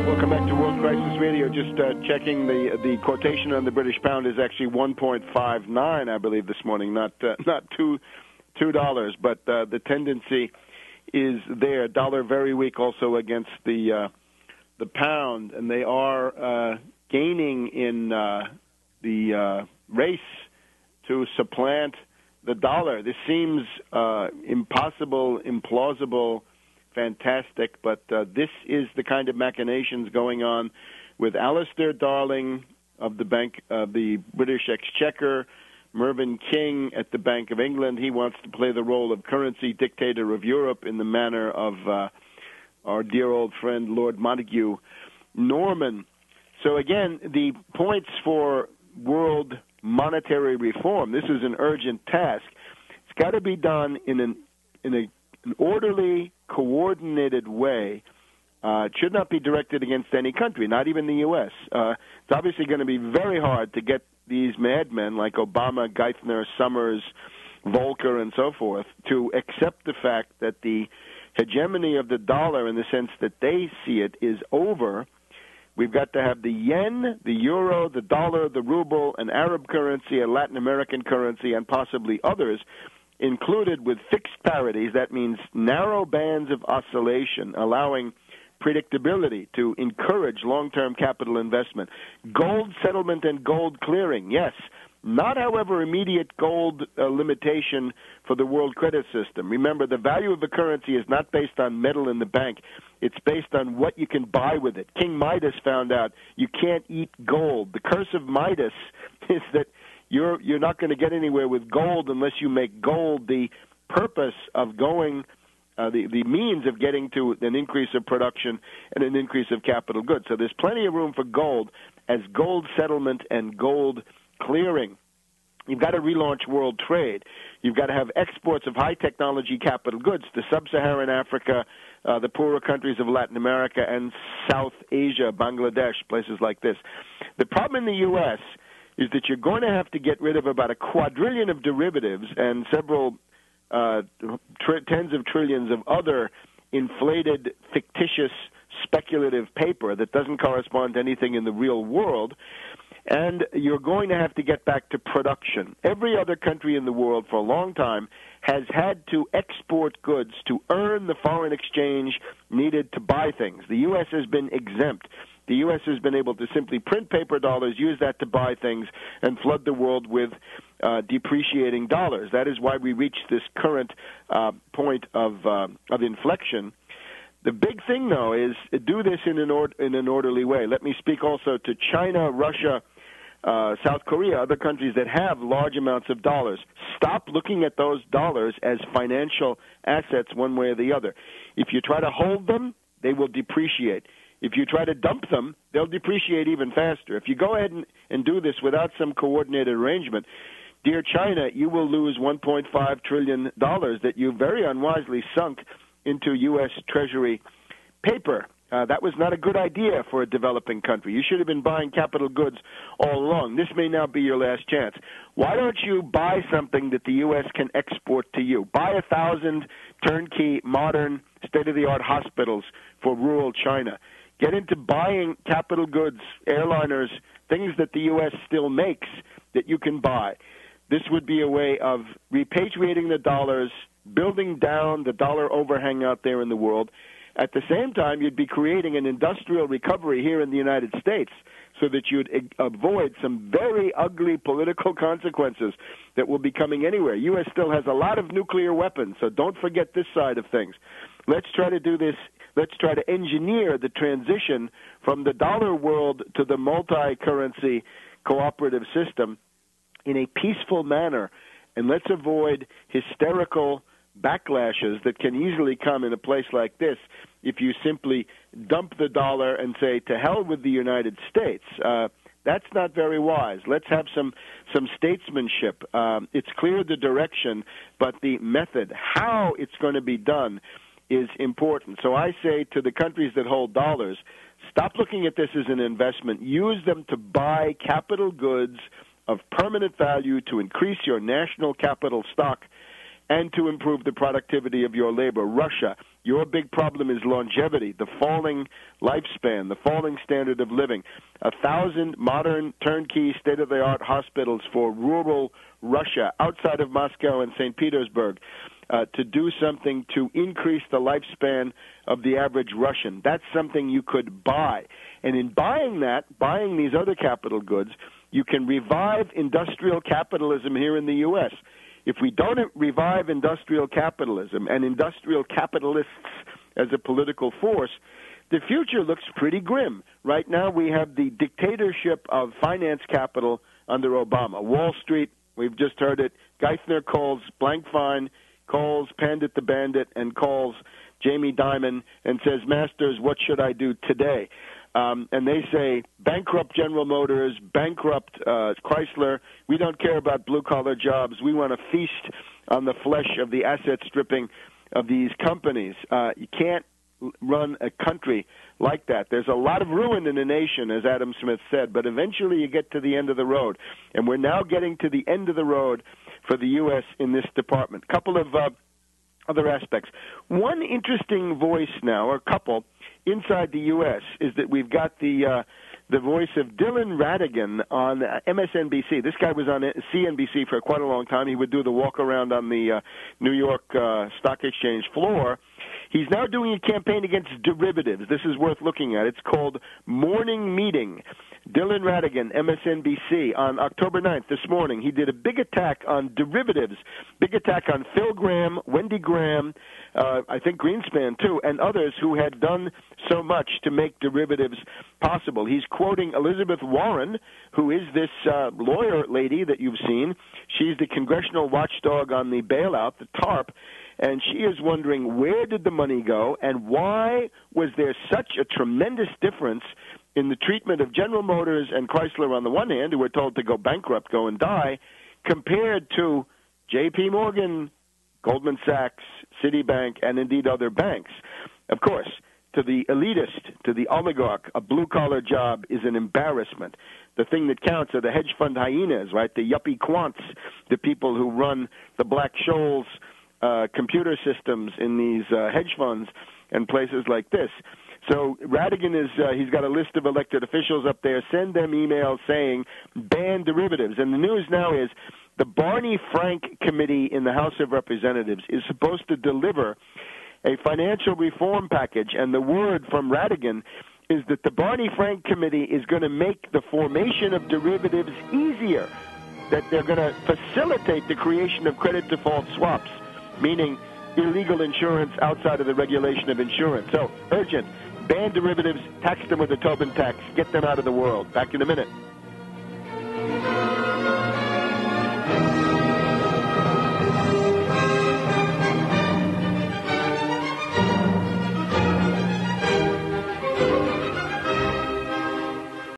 Welcome back to World Crisis Radio. Just checking the quotation on the British pound is actually 1.59, I believe, this morning. Not $2, but the tendency is there. Dollar very weak also against the pound, and they are gaining in the race to supplant the dollar. This seems impossible, implausible, fantastic, but this is the kind of machinations going on with Alistair Darling of the Bank of the British Exchequer, Mervyn King at the Bank of England. He wants to play the role of currency dictator of Europe in the manner of our dear old friend Lord Montague Norman. So again, the points for world monetary reform, this is an urgent task. It's got to be done in an orderly, coordinated way. It should not be directed against any country, not even the U.S. It's obviously going to be very hard to get these madmen like Obama, Geithner, Summers, Volcker, and so forth to accept the fact that the hegemony of the dollar in the sense that they see it is over. We've got to have the yen, the euro, the dollar, the ruble, an Arab currency, a Latin American currency, and possibly others included with fixed parities. That means narrow bands of oscillation, allowing predictability to encourage long-term capital investment. Gold settlement and gold clearing, yes. Not, however, immediate gold limitation for the world credit system. Remember, the value of the currency is not based on metal in the bank. It's based on what you can buy with it. King Midas found out you can't eat gold. The curse of Midas is that you're not going to get anywhere with gold unless you make gold the purpose of going, the means of getting to an increase of production and an increase of capital goods. So there's plenty of room for gold as gold settlement and gold clearing. You've got to relaunch world trade. You've got to have exports of high-technology capital goods to sub-Saharan Africa, the poorer countries of Latin America, and South Asia, Bangladesh, places like this. The problem in the U.S. is that you're going to have to get rid of about a quadrillion of derivatives and several tens of trillions of other inflated, fictitious, speculative paper that doesn't correspond to anything in the real world. And you're going to have to get back to production. Every other country in the world for a long time has had to export goods to earn the foreign exchange needed to buy things. The U.S. has been exempt. The U.S. has been able to simply print paper dollars, use that to buy things, and flood the world with depreciating dollars. That is why we reached this current point of inflection. The big thing, though, is do this in an orderly way. Let me speak also to China, Russia, South Korea, other countries that have large amounts of dollars. Stop looking at those dollars as financial assets one way or the other. If you try to hold them, they will depreciate. If you try to dump them, they'll depreciate even faster. If you go ahead and do this without some coordinated arrangement, dear China, you will lose $1.5 trillion that you very unwisely sunk into U.S. Treasury paper. That was not a good idea for a developing country. You should have been buying capital goods all along. This may now be your last chance. Why don't you buy something that the U.S. can export to you? Buy 1,000 turnkey, modern, state-of-the-art hospitals for rural China. Get into buying capital goods, airliners, things that the U.S. still makes that you can buy. This would be a way of repatriating the dollars, building down the dollar overhang out there in the world. At the same time, you'd be creating an industrial recovery here in the United States so that you'd avoid some very ugly political consequences that will be coming anywhere. U.S. still has a lot of nuclear weapons, so don't forget this side of things. Let's try to do this. Let's try to engineer the transition from the dollar world to the multi-currency cooperative system in a peaceful manner, and let's avoid hysterical backlashes that can easily come in a place like this if you simply dump the dollar and say, to hell with the United States. That's not very wise. Let's have some statesmanship. It's clear the direction, but the method, how it's going to be done, is important. So I say to the countries that hold dollars, stop looking at this as an investment. Use them to buy capital goods of permanent value to increase your national capital stock and to improve the productivity of your labor. Russia, Your big problem is longevity, the falling lifespan, the falling standard of living. 1,000 modern turnkey state-of-the-art hospitals for rural Russia, outside of Moscow and St. Petersburg, to do something to increase the lifespan of the average Russian. That's something you could buy. And in buying these other capital goods, you can revive industrial capitalism here in the U.S. If we don't revive industrial capitalism and industrial capitalists as a political force, the future looks pretty grim. Right now we have the dictatorship of finance capital under Obama. Wall Street, we've just heard it, Geithner calls blank fine, calls Pandit the Bandit, and calls Jamie Dimon and says, Masters, what should I do today? And they say, bankrupt General Motors, bankrupt Chrysler. We don't care about blue-collar jobs. We want to feast on the flesh of the asset stripping of these companies. You can't run a country like that. There's a lot of ruin in a nation, as Adam Smith said, but eventually you get to the end of the road. And we're now getting to the end of the road for the U.S. in this department. A couple of other aspects. One interesting voice now, or a couple, inside the U.S. is that we've got the voice of Dylan Ratigan on MSNBC. This guy was on CNBC for quite a long time. He would do the walk around on the New York Stock Exchange floor. He's now doing a campaign against derivatives. This is worth looking at. It's called Morning Meeting. Dylan Ratigan, MSNBC, on October 9th, this morning, he did a big attack on derivatives, big attack on Phil Graham, Wendy Graham, I think Greenspan, too, and others who had done so much to make derivatives possible. He's quoting Elizabeth Warren, who is this lawyer lady that you've seen. She's the congressional watchdog on the bailout, the TARP, and she is wondering where did the money go and why was there such a tremendous difference in the treatment of General Motors and Chrysler on the one hand, who were told to go bankrupt, go and die, compared to J.P. Morgan, Goldman Sachs, Citibank, and indeed other banks. Of course, to the elitist, to the oligarch, a blue-collar job is an embarrassment. The thing that counts are the hedge fund hyenas, right, the yuppie quants, the people who run the Black-Scholes computer systems in these hedge funds and places like this. So Ratigan he's got a list of elected officials up there. Send them emails saying ban derivatives. And the news now is the Barney Frank Committee in the House of Representatives is supposed to deliver a financial reform package. And the word from Ratigan is that the Barney Frank Committee is going to make the formation of derivatives easier, that they're going to facilitate the creation of credit default swaps, meaning illegal insurance outside of the regulation of insurance. So, urgent. Ban derivatives, tax them with a Tobin tax, get them out of the world. Back in a minute.